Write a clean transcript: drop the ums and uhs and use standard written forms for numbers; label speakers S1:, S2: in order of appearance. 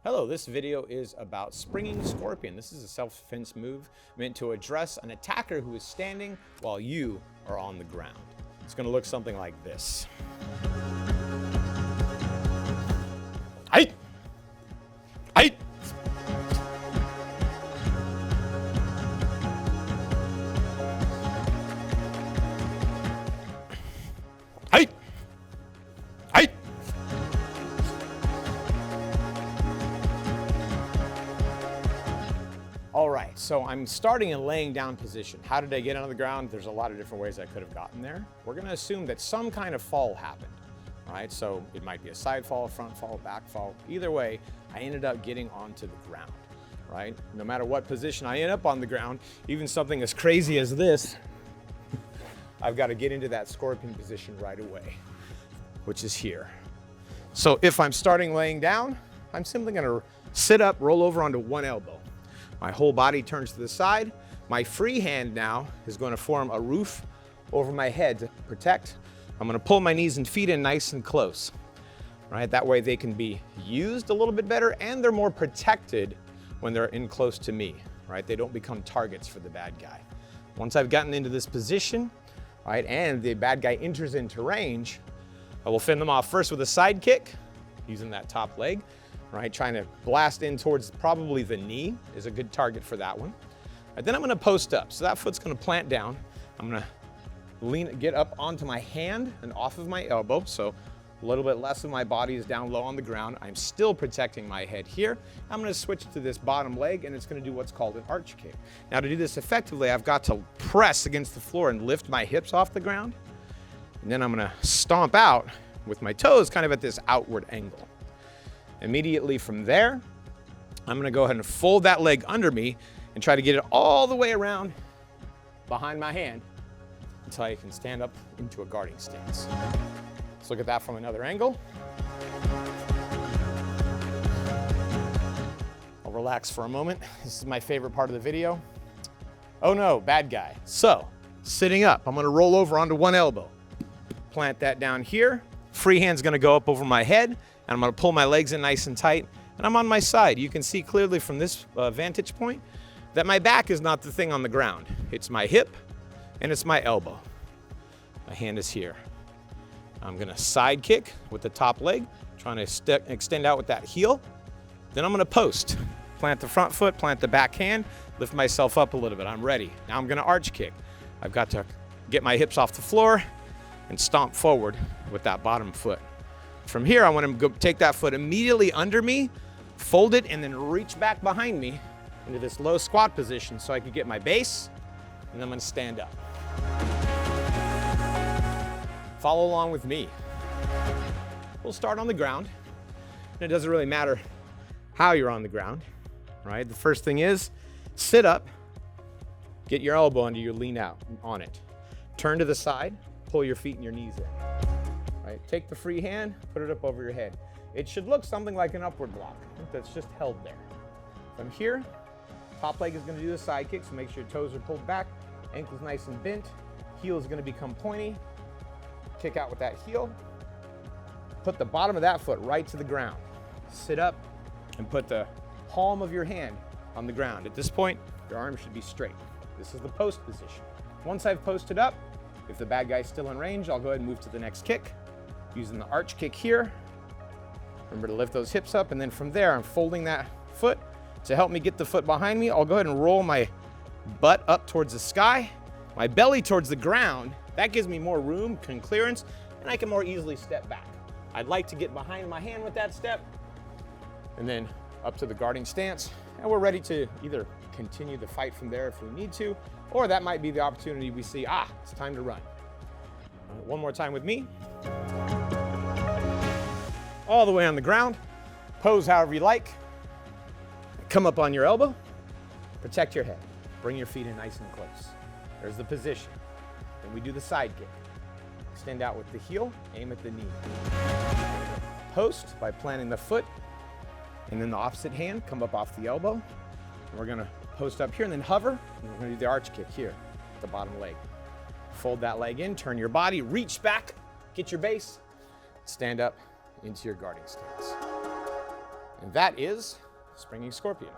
S1: Hello, this video is about springing scorpion. This is a self-defense move meant to address an attacker who is standing while you are on the ground. It's going to look something like this. Hey! Hey! Hey! Hey! All right, so I'm starting in laying down position. How did I get on the ground? There's a lot of different ways I could have gotten there. We're gonna assume that some kind of fall happened, all right? So it might be a side fall, front fall, back fall. Either way, I ended up getting onto the ground, right? No matter what position I end up on the ground, even something as crazy as this, I've got to get into that scorpion position right away, which is here. So if I'm starting laying down, I'm simply gonna sit up, roll over onto one elbow. My whole body turns to the side. My free hand now is going to form a roof over my head to protect. I'm going to pull my knees and feet in nice and close, right? That way they can be used a little bit better and they're more protected when they're in close to me, right? They don't become targets for the bad guy. Once I've gotten into this position, right, and the bad guy enters into range, I will fend them off first with a side kick, using that top leg. Right, trying to blast in towards probably the knee is a good target for that one. And then I'm gonna post up. So that foot's gonna plant down. I'm gonna get up onto my hand and off of my elbow. So a little bit less of my body is down low on the ground. I'm still protecting my head here. I'm gonna switch to this bottom leg and it's gonna do what's called an arch kick. Now to do this effectively, I've got to press against the floor and lift my hips off the ground. And then I'm gonna stomp out with my toes kind of at this outward angle. Immediately from there, I'm gonna go ahead and fold that leg under me and try to get it all the way around behind my hand until I can stand up into a guarding stance. Let's look at that from another angle. I'll relax for a moment. This is my favorite part of the video. Oh no, bad guy. So, sitting up, I'm gonna roll over onto one elbow. Plant that down here. Free hand's gonna go up over my head. And I'm gonna pull my legs in nice and tight, and I'm on my side. You can see clearly from this vantage point that my back is not the thing on the ground. It's my hip and it's my elbow. My hand is here. I'm gonna side kick with the top leg, trying to extend out with that heel. Then I'm gonna post. Plant the front foot, plant the back hand, lift myself up a little bit. I'm ready. Now I'm gonna arch kick. I've got to get my hips off the floor and stomp forward with that bottom foot. From here, I want to go take that foot immediately under me, fold it, and then reach back behind me into this low squat position so I can get my base, and I'm going to stand up. Follow along with me. We'll start on the ground. And it doesn't really matter how you're on the ground, right? The first thing is sit up, get your elbow under you, lean out on it. Turn to the side, pull your feet and your knees in. Right, take the free hand, put it up over your head. It should look something like an upward block that's just held there. From here, top leg is going to do the side kick, so make sure your toes are pulled back, ankle's nice and bent, heel is going to become pointy. Kick out with that heel. Put the bottom of that foot right to the ground. Sit up and put the palm of your hand on the ground. At this point, your arm should be straight. This is the post position. Once I've posted up, if the bad guy's still in range, I'll go ahead and move to the next kick. Using the arch kick here. Remember to lift those hips up, and then from there, I'm folding that foot to help me get the foot behind me. I'll go ahead and roll my butt up towards the sky, my belly towards the ground. That gives me more room and clearance, and I can more easily step back. I'd like to get behind my hand with that step, and then up to the guarding stance, and we're ready to either continue the fight from there if we need to, or that might be the opportunity we see, it's time to run. One more time with me. All the way on the ground. Pose however you like. Come up on your elbow. Protect your head. Bring your feet in nice and close. There's the position. Then we do the side kick. Extend out with the heel, aim at the knee. Post by planting the foot, and then the opposite hand, come up off the elbow. And we're gonna post up here and then hover, and we're gonna do the arch kick here, the bottom leg. Fold that leg in, turn your body, reach back, get your base, stand up into your guarding stance. And that is springing scorpion.